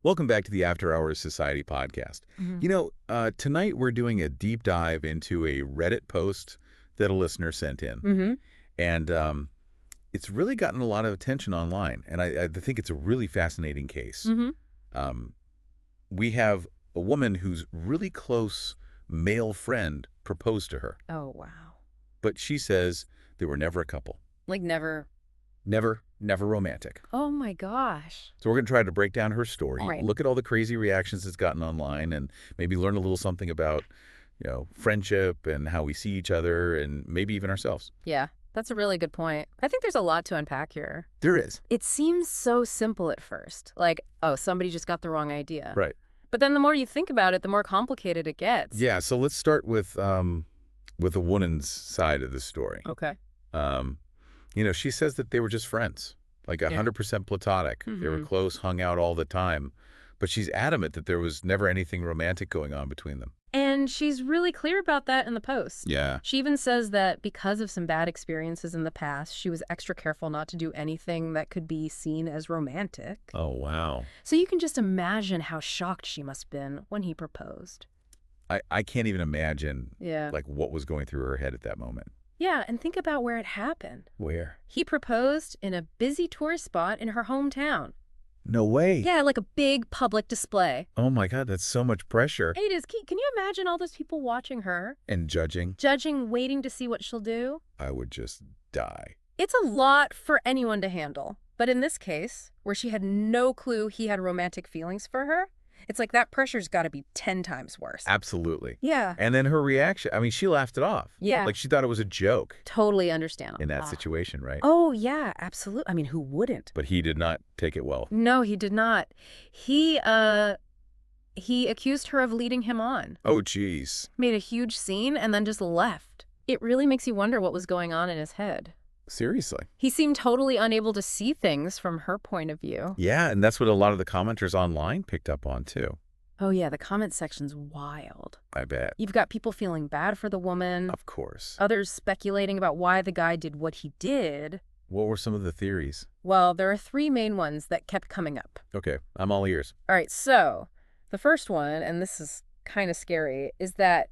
Welcome back to the After Hours Society podcast. Mhm. Tonight we're doing a deep dive into a Reddit post that a listener sent in. Mhm. And it's really gotten a lot of attention online. And I think it's a really fascinating case. Mhm. Um, we have a woman whose really close male friend proposed to her, Oh, wow. but she says they were never a couple. Like never. Never romantic. Oh my gosh. So we're going to try to break down her story, Right. look at all the crazy reactions it's gotten online, and maybe learn a little something about, friendship and how we see each other and maybe even ourselves. Yeah, that's a really good point. I think there's a lot to unpack here. There is. It seems so simple at first. Like, oh, somebody just got the wrong idea. Right. But then the more you think about it, the more complicated it gets. Yeah, so let's start with the woman's side of the story. Okay. Um, she says that they were just friends, like 100% platonic. They were Mhm. close, hung out all the time. But she's adamant that there was never anything romantic going on between them. And she's really clear about that in the post. Yeah. She even says that because of some bad experiences in the past, she was extra careful not to do anything that could be seen as romantic. Oh, wow. So you can just imagine how shocked she must have been when he proposed. I can't even imagine, Yeah. what was going through her head at that moment. Yeah, and think about where it happened. Where? He proposed in a busy tourist spot in her hometown. No way. Yeah, like a big public display. Oh my God, that's so much pressure. It is. Can you imagine all those people watching her, And judging, judging, waiting to see what she'll do? I would just die. It's a lot for anyone to handle. But in this case, where she had no clue he had romantic feelings for her, it's like that pressure's got to be 10 times worse. Absolutely. Yeah. And then her reaction, I mean, she laughed it off. Yeah. Like she thought it was a joke Totally understandable. in that situation, right? Oh, yeah, absolutely. I mean, who wouldn't? But he did not take it well. No, he did not. He accused her of leading him on, Oh, geez. made a huge scene, and then just left. It really makes you wonder what was going on in his head. Seriously. He seemed totally unable to see things from her point of view. Yeah, and that's what a lot of the commenters online picked up on, too. Oh, yeah, the comment section's wild. I bet. You've got people feeling bad for the woman, Of course. others speculating about why the guy did what he did. What were some of the theories? Well, there are three main ones that kept coming up. Okay, I'm all ears. All right, so the first one, and this is kind of scary, is that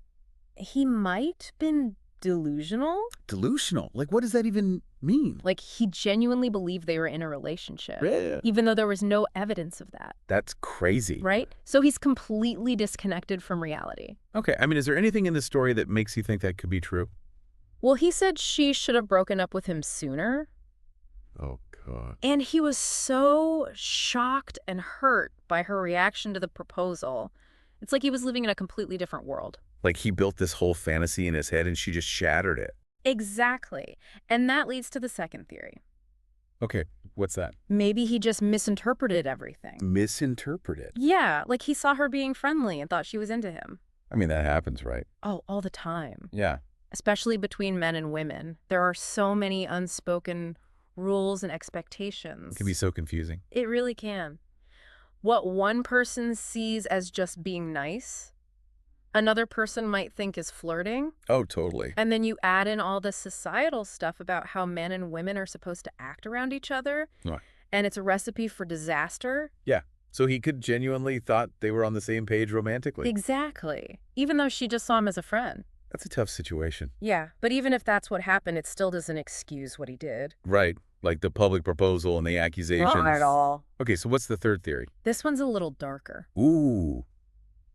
he might been delusional. Delusional? Like, what does that even mean? Like, he genuinely believed they were in a relationship, Yeah. even though there was no evidence of that, That's crazy. right? So he's completely disconnected from reality. Okay, I mean, is there anything in the story that makes you think that could be true? Well, he said she should have broken up with him sooner, Oh, God. and he was so shocked and hurt by her reaction to the proposal. It's like he was living in a completely different world. Like he built this whole fantasy in his head and she just shattered it. Exactly. And that leads to the second theory. Okay, what's that? Maybe he just misinterpreted everything. Misinterpreted. Yeah, like he saw her being friendly and thought she was into him. I mean, that happens, right? Oh, all the time. Yeah. Especially between men and women. There are so many unspoken rules and expectations. It can be so confusing. It really can. What one person sees as just being nice, another person might think is flirting. Oh, totally. And then you add in all the societal stuff about how men and women are supposed to act around each other. Right. And it's a recipe for disaster. Yeah. So he could genuinely thought they were on the same page romantically. Exactly. Even though she just saw him as a friend. That's a tough situation. Yeah. But even if that's what happened, it still doesn't excuse what he did. Right. Like the public proposal and the accusations. Not at all. Okay, so what's the third theory? This one's a little darker. Ooh.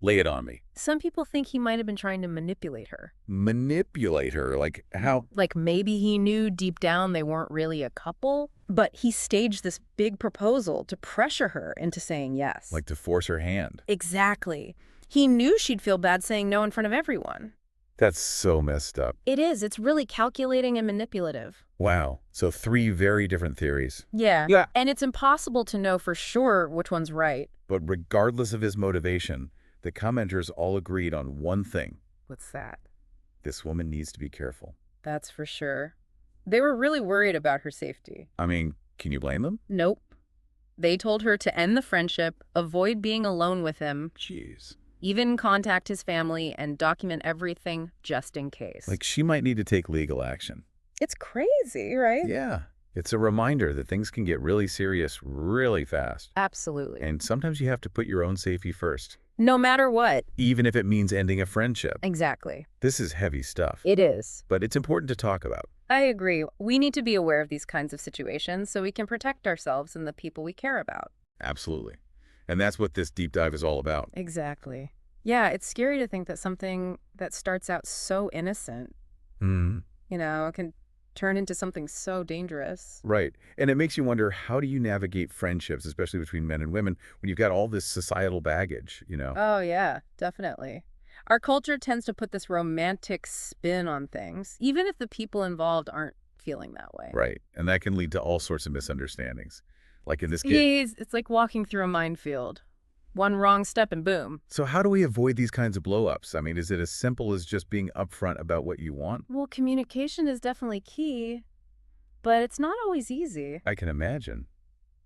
Lay it on me. Some people think he might have been trying to manipulate her. Manipulate her. Like how? Like maybe he knew deep down they weren't really a couple, but he staged this big proposal to pressure her into saying yes. Like to force her hand. Exactly. He knew she'd feel bad saying no in front of everyone. That's so messed up. It is. It's really calculating and manipulative. Wow. So three very different theories. Yeah. Yeah. And it's impossible to know for sure which one's right. But regardless of his motivation, the commenters all agreed on one thing. What's that? This woman needs to be careful. That's for sure. They were really worried about her safety. I mean, can you blame them? Nope. They told her to end the friendship, avoid being alone with him, Jeez. even contact his family and document everything just in case. Like she might need to take legal action. It's crazy, right? Yeah. It's a reminder that things can get really serious really fast. Absolutely. And sometimes you have to put your own safety first, No matter what. even if it means ending a friendship. Exactly. This is heavy stuff, It is. but it's important to talk about. I agree. We need to be aware of these kinds of situations so we can protect ourselves and the people we care about. Absolutely. And that's what this deep dive is all about. Exactly. Yeah, it's scary to think that something that starts out so innocent, can turn into something so dangerous. Right. And it makes you wonder, how do you navigate friendships, especially between men and women, when you've got all this societal baggage? Oh, yeah, definitely. Our culture tends to put this romantic spin on things, even if the people involved aren't feeling that way. Right. And that can lead to all sorts of misunderstandings. Like in this case. It's like walking through a minefield. One wrong step and boom. So how do we avoid these kinds of blow-ups? I mean, is it as simple as just being upfront about what you want? Well, communication is definitely key, but it's not always easy. I can imagine.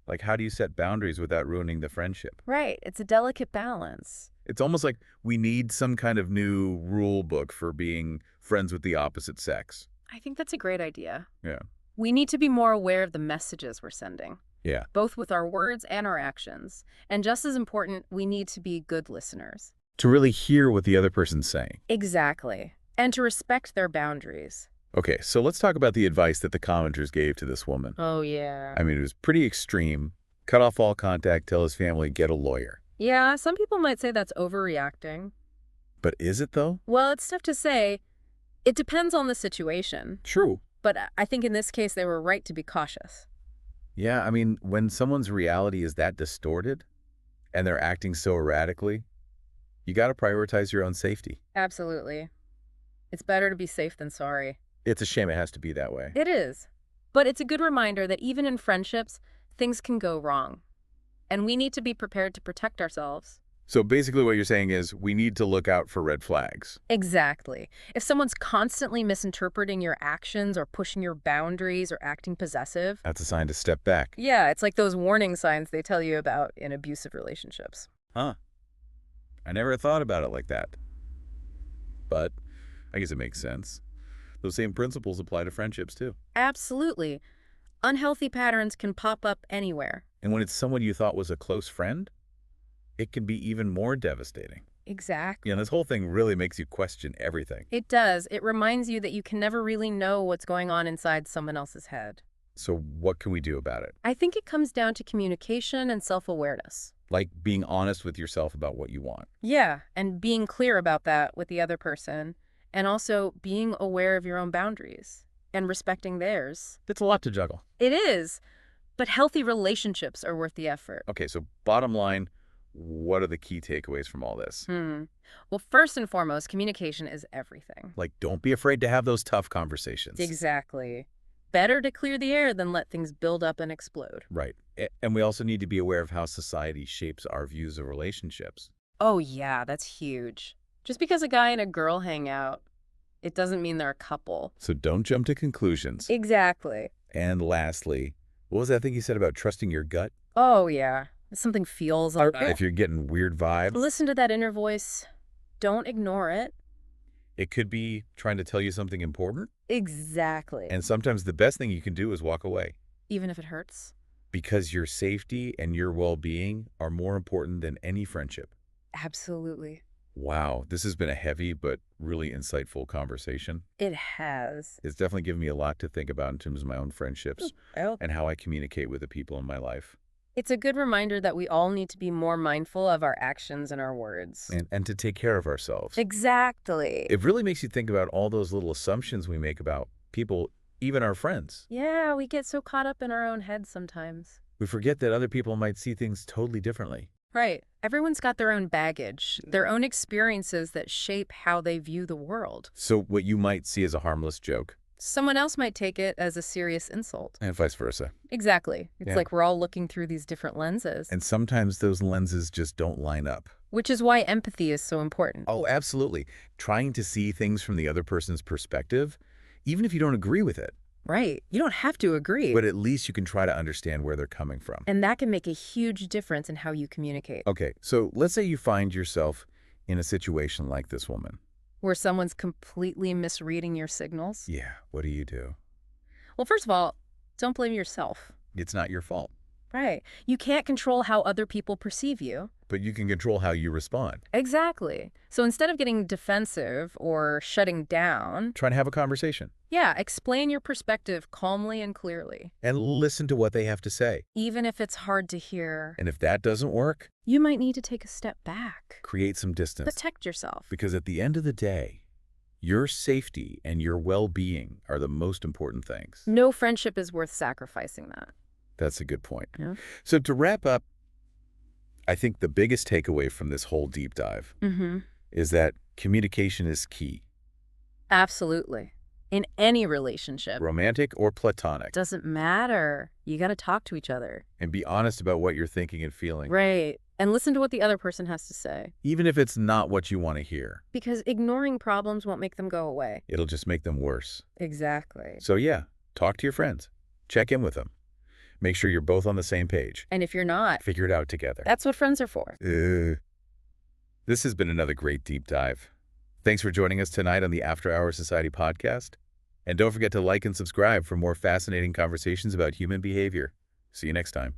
Like, how do you set boundaries without ruining the friendship? Right. It's a delicate balance. It's almost like we need some kind of new rule book for being friends with the opposite sex. I think that's a great idea. Yeah. We need to be more aware of the messages we're sending, Yeah. both with our words and our actions. And just as important, we need to be good listeners. To really hear what the other person's saying. Exactly. And to respect their boundaries. Okay, so let's talk about the advice that the commenters gave to this woman. Oh, yeah. I mean, it was pretty extreme. Cut off all contact, tell his family, get a lawyer. Yeah, some people might say that's overreacting. But is it, though? Well, it's tough to say. It depends on the situation. True. But I think in this case, they were right to be cautious. Yeah, I mean, when someone's reality is that distorted and they're acting so erratically, you got to prioritize your own safety. Absolutely. It's better to be safe than sorry. It's a shame it has to be that way. It is. But it's a good reminder that even in friendships, things can go wrong. And we need to be prepared to protect ourselves. So basically what you're saying is we need to look out for red flags. Exactly. If someone's constantly misinterpreting your actions or pushing your boundaries or acting possessive, That's a sign to step back. yeah, it's like those warning signs they tell you about in abusive relationships. Huh. I never thought about it like that. But I guess it makes sense. Those same principles apply to friendships, too. Absolutely. Unhealthy patterns can pop up anywhere. And when it's someone you thought was a close friend, it can be even more devastating. Exactly. This whole thing really makes you question everything. It does. It reminds you that you can never really know what's going on inside someone else's head. So what can we do about it? I think it comes down to communication and self-awareness. Like being honest with yourself about what you want. Yeah, and being clear about that with the other person, and also being aware of your own boundaries and respecting theirs. It's a lot to juggle. It is, but healthy relationships are worth the effort. Okay, so bottom line, what are the key takeaways from all this? Well, first and foremost, communication is everything. Like, don't be afraid to have those tough conversations. Exactly. Better to clear the air than let things build up and explode. Right. And we also need to be aware of how society shapes our views of relationships. Oh, yeah, that's huge. Just because a guy and a girl hang out, it doesn't mean they're a couple. So don't jump to conclusions. Exactly. And lastly, what was that thing you said about trusting your gut? Oh, yeah. Something feels like If you're getting weird vibes, listen to that inner voice. Don't ignore it. it could be trying to tell you something important. Exactly. And sometimes the best thing you can do is walk away. Even if it hurts. Because your safety and your well-being are more important than any friendship. Absolutely. Wow, this has been a heavy but really insightful conversation. It has. It's definitely given me a lot to think about in terms of my own friendships Well, and how I communicate with the people in my life. it's a good reminder that we all need to be more mindful of our actions and our words. And to take care of ourselves. Exactly. It really makes you think about all those little assumptions we make about people, even our friends. Yeah, we get so caught up in our own heads sometimes. We forget that other people might see things totally differently. Right. Everyone's got their own baggage, their own experiences that shape how they view the world. So what you might see as a harmless joke, Someone else might take it as a serious insult. and vice versa. Exactly. It's Yeah. like we're all looking through these different lenses, And sometimes those lenses just don't line up. which is why empathy is so important. Oh, absolutely. Trying to see things from the other person's perspective, even if you don't agree with it. Right. You don't have to agree. But at least you can try to understand where they're coming from. And that can make a huge difference in how you communicate. Okay, so let's say you find yourself in a situation like this woman. Where someone's completely misreading your signals. Yeah, what do you do? Well, first of all, Don't blame yourself. It's not your fault, Right. You can't control how other people perceive you. but you can control how you respond. Exactly. So instead of getting defensive or shutting down, Try to have a conversation yeah, explain your perspective calmly and clearly. and listen to what they have to say. Even if it's hard to hear, And if that doesn't work, you might need to take a step back. create some distance. Protect yourself. Because at the end of the day, your safety and your well-being are the most important things. No friendship is worth sacrificing that. That's a good point. Yeah. So to wrap up, I think the biggest takeaway from this whole deep dive Mm-hmm. is that communication is key, Absolutely. In any relationship. romantic or platonic, Doesn't matter. You got to talk to each other. and be honest about what you're thinking and feeling, Right. And listen to what the other person has to say. even if it's not what you want to hear. Because ignoring problems won't make them go away. It'll just make them worse. Exactly. So yeah, talk to your friends. Check in with them. Make sure you're both on the same page. And if you're not, Figure it out together. that's what friends are for. This has been another great deep dive. Thanks for joining us tonight on the After Hours Society podcast. And don't forget to like and subscribe for more fascinating conversations about human behavior. See you next time.